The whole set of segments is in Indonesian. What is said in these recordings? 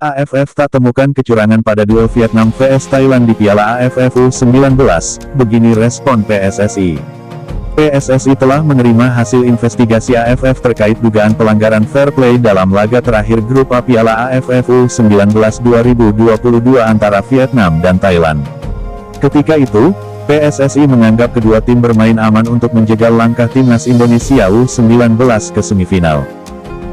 AFF tak temukan kecurangan pada duel Vietnam vs Thailand di Piala AFF U19, begini respon PSSI. PSSI telah menerima hasil investigasi AFF terkait dugaan pelanggaran fair play dalam laga terakhir grup A Piala AFF U19 2022 antara Vietnam dan Thailand. Ketika itu, PSSI menganggap kedua tim bermain aman untuk menjegal langkah timnas Indonesia U19 ke semifinal.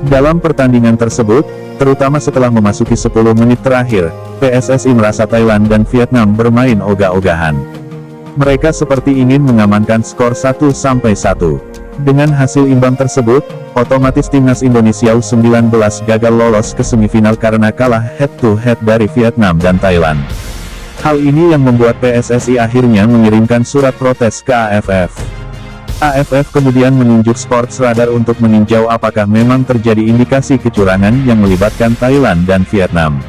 Dalam pertandingan tersebut, terutama setelah memasuki 10 menit terakhir, PSSI merasa Thailand dan Vietnam bermain ogah-ogahan. Mereka seperti ingin mengamankan skor 1-1. Dengan hasil imbang tersebut, otomatis timnas Indonesia U19 gagal lolos ke semifinal karena kalah head-to-head dari Vietnam dan Thailand. Hal ini yang membuat PSSI akhirnya mengirimkan surat protes ke AFF. AFF kemudian menunjuk Sports Radar untuk meninjau apakah memang terjadi indikasi kecurangan yang melibatkan Thailand dan Vietnam.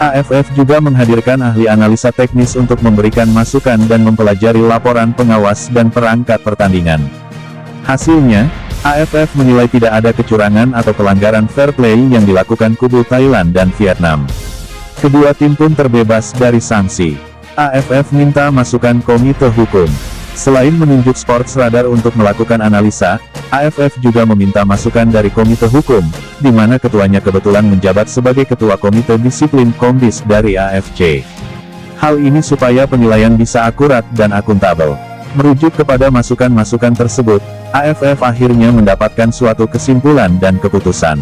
AFF juga menghadirkan ahli analisa teknis untuk memberikan masukan dan mempelajari laporan pengawas dan perangkat pertandingan. Hasilnya, AFF menilai tidak ada kecurangan atau pelanggaran fair play yang dilakukan kubu Thailand dan Vietnam. Kedua tim pun terbebas dari sanksi. AFF minta masukan Komite Hukum. Selain menunjuk Sports Radar untuk melakukan analisa, AFF juga meminta masukan dari Komite Hukum, di mana ketuanya kebetulan menjabat sebagai Ketua Komite Disiplin Komdis dari AFC. Hal ini supaya penilaian bisa akurat dan akuntabel. Merujuk kepada masukan-masukan tersebut, AFF akhirnya mendapatkan suatu kesimpulan dan keputusan,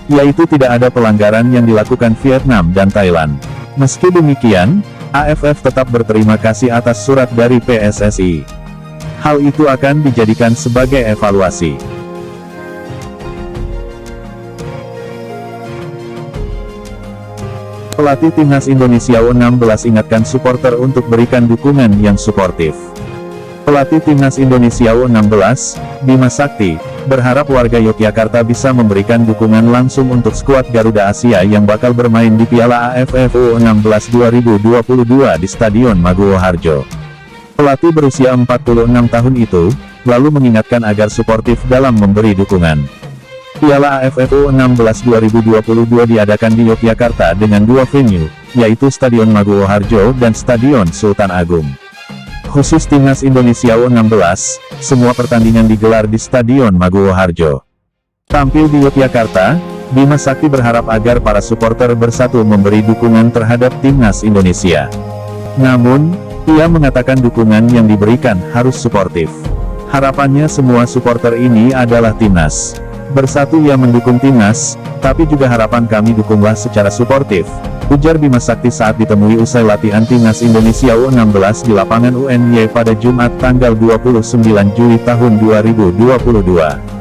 yaitu tidak ada pelanggaran yang dilakukan Vietnam dan Thailand. Meski demikian, AFF tetap berterima kasih atas surat dari PSSI. Hal itu akan dijadikan sebagai evaluasi. Pelatih Timnas Indonesia U16 ingatkan supporter untuk berikan dukungan yang suportif. Pelatih Timnas Indonesia U16, Bima Sakti, berharap warga Yogyakarta bisa memberikan dukungan langsung untuk skuad Garuda Asia yang bakal bermain di Piala AFF U16 2022 di Stadion Maguwo Harjo. Pelatih berusia 46 tahun itu, lalu mengingatkan agar suportif dalam memberi dukungan. Piala AFF U16 2022 diadakan di Yogyakarta dengan dua venue, yaitu Stadion Maguwo Harjo dan Stadion Sultan Agung. Khusus Timnas Indonesia U16, semua pertandingan digelar di Stadion Maguwo Harjo. Tampil di Yogyakarta, Bima Sakti berharap agar para supporter bersatu memberi dukungan terhadap Timnas Indonesia. Namun, ia mengatakan dukungan yang diberikan harus suportif. Harapannya semua supporter ini adalah Timnas. Bersatu ia mendukung Timnas, tapi juga harapan kami dukunglah secara suportif, ujar Bima Sakti saat ditemui usai latihan Timnas Indonesia U16 di lapangan UNY pada Jumat tanggal 29 Juli tahun 2022.